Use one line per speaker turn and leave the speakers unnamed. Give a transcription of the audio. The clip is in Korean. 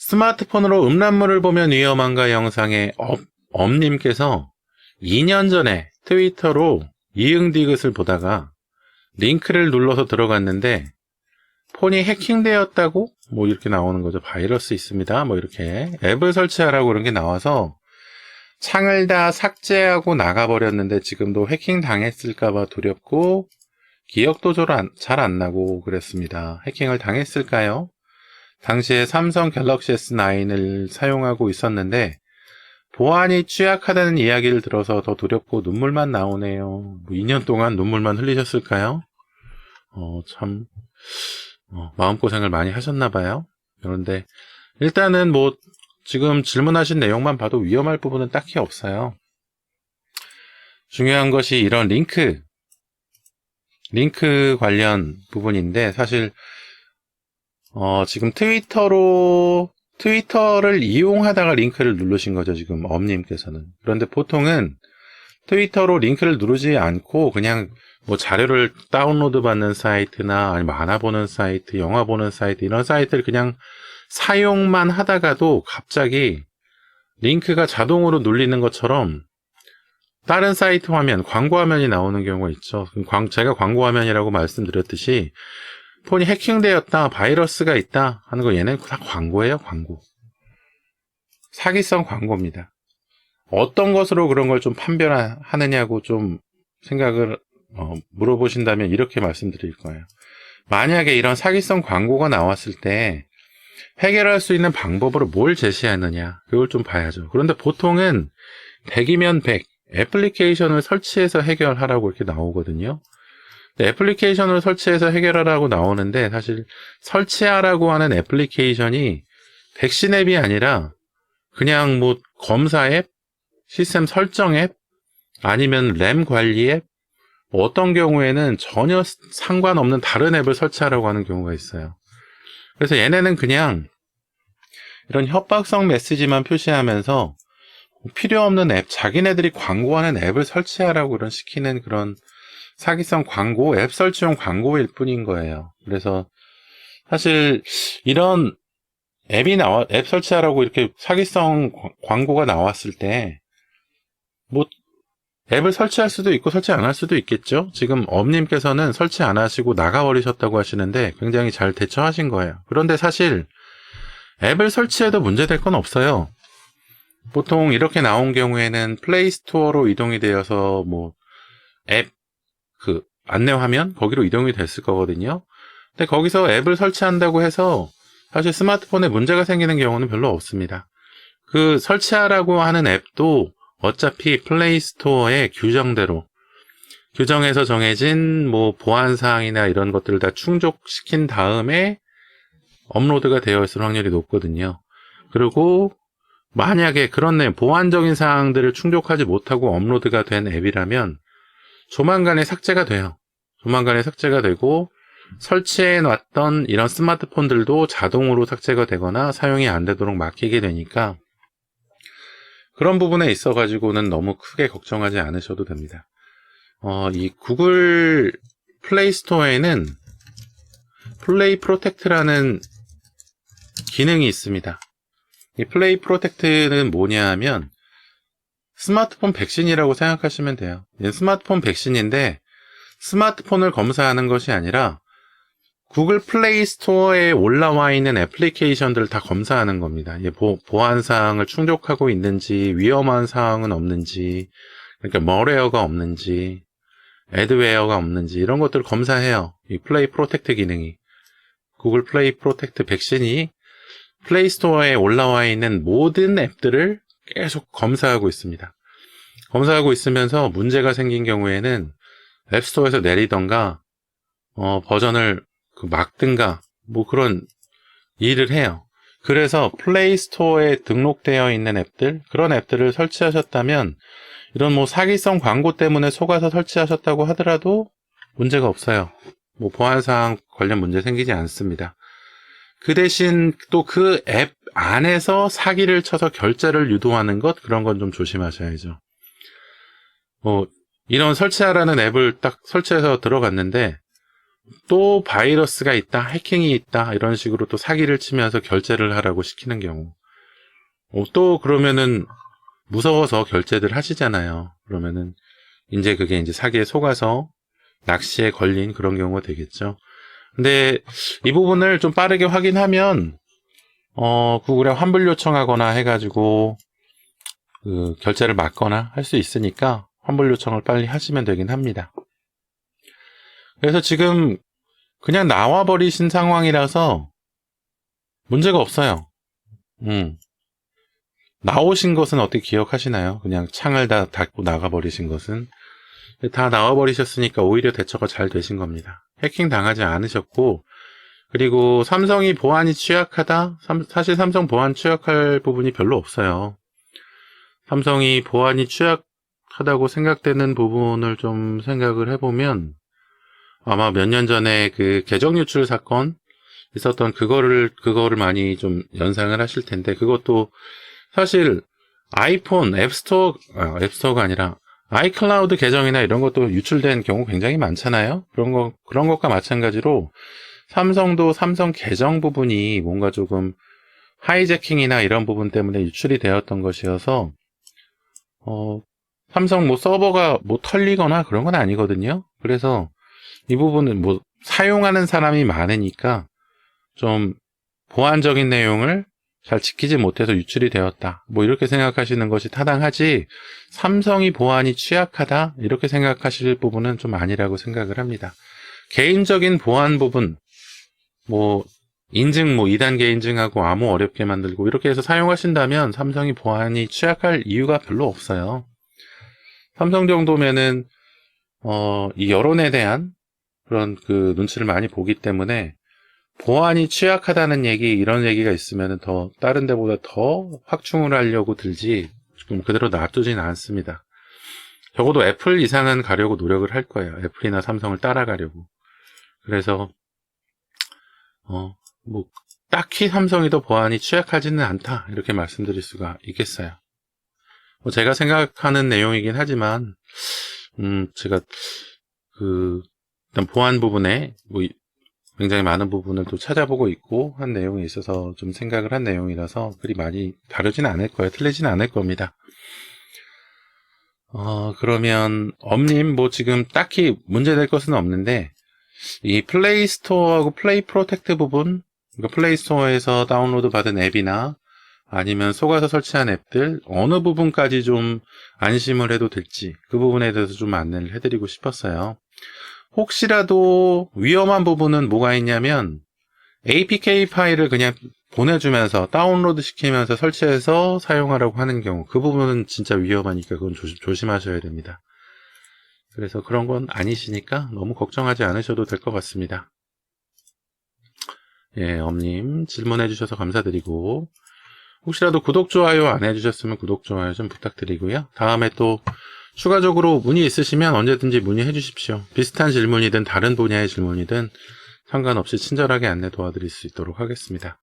스마트폰으로 음란물을 보면 위험한가 영상에 엄님께서 2년 전에 트위터로 이응디귿을 보다가 링크를 눌러서 들어갔는데 폰이 해킹되었다고 뭐 이렇게 나오는 거죠. 바이러스 있습니다. 뭐 이렇게 앱을 설치하라고 그런 게 나와서 창을 다 삭제하고 나가버렸는데 지금도 해킹 당했을까봐 두렵고 기억도 잘 안 나고 그랬습니다. 해킹을 당했을까요? 당시에 삼성 갤럭시 S9을 사용하고 있었는데 보안이 취약하다는 이야기를 들어서 더 두렵고 눈물만 나오네요. 뭐 2년 동안 눈물만 흘리셨을까요? 참 마음고생을 많이 하셨나봐요. 그런데 일단은 뭐 지금 질문하신 내용만 봐도 위험할 부분은 딱히 없어요. 중요한 것이 이런 링크 관련 부분인데 사실 지금 트위터를 이용하다가 링크를 누르신 거죠, 지금 엄님께서는. 그런데 보통은 트위터로 링크를 누르지 않고 그냥 뭐 자료를 다운로드 받는 사이트나 아니면 만화 보는 사이트, 영화 보는 사이트 이런 사이트를 그냥 사용만 하다가도 갑자기 링크가 자동으로 눌리는 것처럼 다른 사이트 화면, 광고 화면이 나오는 경우가 있죠. 제가 광고 화면이라고 말씀드렸듯이 폰이 해킹되었다, 바이러스가 있다 하는 거 얘는 다 광고예요, 광고. 사기성 광고입니다. 어떤 것으로 그런 걸 좀 판별하느냐고 좀 생각을 물어보신다면 이렇게 말씀드릴 거예요. 만약에 이런 사기성 광고가 나왔을 때 해결할 수 있는 방법으로 뭘 제시하느냐 그걸 좀 봐야죠. 그런데 보통은 100이면 100 애플리케이션을 설치해서 해결하라고 이렇게 나오거든요. 애플리케이션을 설치해서 해결하라고 나오는데 사실 설치하라고 하는 애플리케이션이 백신 앱이 아니라 그냥 뭐 검사 앱, 시스템 설정 앱, 아니면 램 관리 앱, 어떤 경우에는 전혀 상관없는 다른 앱을 설치하라고 하는 경우가 있어요. 그래서 얘네는 그냥 이런 협박성 메시지만 표시하면서 필요 없는 앱, 자기네들이 광고하는 앱을 설치하라고 그런 시키는 그런 사기성 광고, 앱 설치용 광고일 뿐인 거예요. 그래서 사실 이런 앱 설치하라고 이렇게 사기성 광고가 나왔을 때 뭐 앱을 설치할 수도 있고 설치 안 할 수도 있겠죠. 지금 엄님께서는 설치 안 하시고 나가버리셨다고 하시는데 굉장히 잘 대처하신 거예요. 그런데 사실 앱을 설치해도 문제될 건 없어요. 보통 이렇게 나온 경우에는 플레이스토어로 이동이 되어서 뭐 앱 안내 화면 거기로 이동이 됐을 거거든요. 근데 거기서 앱을 설치한다고 해서 사실 스마트폰에 문제가 생기는 경우는 별로 없습니다. 그 설치하라고 하는 앱도 어차피 플레이스토어의 규정에서 정해진 뭐 보안사항이나 이런 것들을 다 충족시킨 다음에 업로드가 되어 있을 확률이 높거든요. 그리고 만약에 그런 보안적인 사항들을 충족하지 못하고 업로드가 된 앱이라면 조만간에 삭제가 돼요. 조만간에 삭제가 되고 설치해놨던 이런 스마트폰들도 자동으로 삭제가 되거나 사용이 안 되도록 막히게 되니까 그런 부분에 있어가지고는 너무 크게 걱정하지 않으셔도 됩니다. 이 구글 플레이 스토어에는 플레이 프로텍트라는 기능이 있습니다. 이 플레이 프로텍트는 뭐냐 하면 스마트폰 백신이라고 생각하시면 돼요. 스마트폰 백신인데 스마트폰을 검사하는 것이 아니라 구글 플레이 스토어에 올라와 있는 애플리케이션들을 다 검사하는 겁니다. 보안 사항을 충족하고 있는지, 위험한 사항은 없는지, 그러니까 멀웨어가 없는지, 애드웨어가 없는지 이런 것들을 검사해요. 이 플레이 프로텍트 기능이. 구글 플레이 프로텍트 백신이 플레이 스토어에 올라와 있는 모든 앱들을 계속 검사하고 있습니다. 검사하고 있으면서 문제가 생긴 경우에는 앱스토어에서 내리던가 버전을 막든가 뭐 그런 일을 해요. 그래서 플레이 스토어에 등록되어 있는 앱들, 그런 앱들을 설치하셨다면 이런 뭐 사기성 광고 때문에 속아서 설치하셨다고 하더라도 문제가 없어요. 뭐 보안사항 관련 문제 생기지 않습니다. 그 대신 또 그 앱 안에서 사기를 쳐서 결제를 유도하는 것, 그런 건 좀 조심하셔야죠. 이런 설치하라는 앱을 딱 설치해서 들어갔는데 또 바이러스가 있다, 해킹이 있다, 이런 식으로 또 사기를 치면서 결제를 하라고 시키는 경우. 또 그러면은 무서워서 결제들 하시잖아요. 그러면은 이제 그게 이제 사기에 속아서 낚시에 걸린 그런 경우가 되겠죠. 근데 이 부분을 좀 빠르게 확인하면 구글에 환불 요청하거나 해가지고 그 결제를 막거나 할 수 있으니까 환불 요청을 빨리 하시면 되긴 합니다. 그래서 지금 그냥 나와버리신 상황이라서 문제가 없어요. 나오신 것은 어떻게 기억하시나요? 그냥 창을 다 닫고 나가버리신 것은. 다 나와버리셨으니까 오히려 대처가 잘 되신 겁니다. 해킹 당하지 않으셨고, 그리고 삼성이 보안이 취약하다? 사실 삼성 보안 취약할 부분이 별로 없어요. 삼성이 보안이 취약하다고 생각되는 부분을 좀 생각을 해보면, 아마 몇 년 전에 그 계정 유출 사건 있었던 그거를 많이 연상을 하실 텐데, 그것도 사실 아이폰 앱스토어가 아니라 아이클라우드 계정이나 이런 것도 유출된 경우 굉장히 많잖아요. 그런 것과 마찬가지로 삼성도 삼성 계정 부분이 뭔가 조금 하이제킹이나 이런 부분 때문에 유출이 되었던 것이어서, 삼성 서버가 털리거나 그런 건 아니거든요. 그래서 이 부분은 사용하는 사람이 많으니까 좀 보안적인 내용을 잘 지키지 못해서 유출이 되었다. 이렇게 생각하시는 것이 타당하지, 삼성이 보안이 취약하다, 이렇게 생각하실 부분은 좀 아니라고 생각을 합니다. 개인적인 보안 부분, 인증, 2단계 인증하고 암호 어렵게 만들고, 이렇게 해서 사용하신다면 삼성이 보안이 취약할 이유가 별로 없어요. 삼성 정도면은, 이 여론에 대한 그런 그 눈치를 많이 보기 때문에, 보안이 취약하다는 이런 얘기가 있으면 다른 데보다 더 확충을 하려고 들지, 좀 그대로 놔두진 않습니다. 적어도 애플 이상은 가려고 노력을 할 거예요. 애플이나 삼성을 따라가려고. 그래서, 딱히 삼성이 더 보안이 취약하지는 않다, 이렇게 말씀드릴 수가 있겠어요. 제가 생각하는 내용이긴 하지만, 제가, 일단 보안 부분에, 굉장히 많은 부분을 또 찾아보고 있고 한 내용에 있어서 좀 생각을 한 내용이라서 그리 많이 다르진 않을 거예요. 틀리진 않을 겁니다. 그러면 엄님 지금 딱히 문제될 것은 없는데, 이 플레이 스토어하고 플레이 프로텍트 부분, 그러니까 플레이 스토어에서 다운로드 받은 앱이나 아니면 속아서 설치한 앱들 어느 부분까지 좀 안심을 해도 될지, 그 부분에 대해서 좀 안내를 해드리고 싶었어요. 혹시라도 위험한 부분은 뭐가 있냐면, APK 파일을 그냥 보내주면서 다운로드 시키면서 설치해서 사용하라고 하는 경우, 그 부분은 진짜 위험하니까 그건 조심하셔야 됩니다. 그래서 그런 건 아니시니까 너무 걱정하지 않으셔도 될 것 같습니다. 예, 엄님 질문해 주셔서 감사드리고, 혹시라도 구독, 좋아요 안 해주셨으면 구독, 좋아요 좀 부탁드리고요. 다음에 또 추가적으로 문의 있으시면 언제든지 문의해 주십시오. 비슷한 질문이든 다른 분야의 질문이든 상관없이 친절하게 안내 도와드릴 수 있도록 하겠습니다.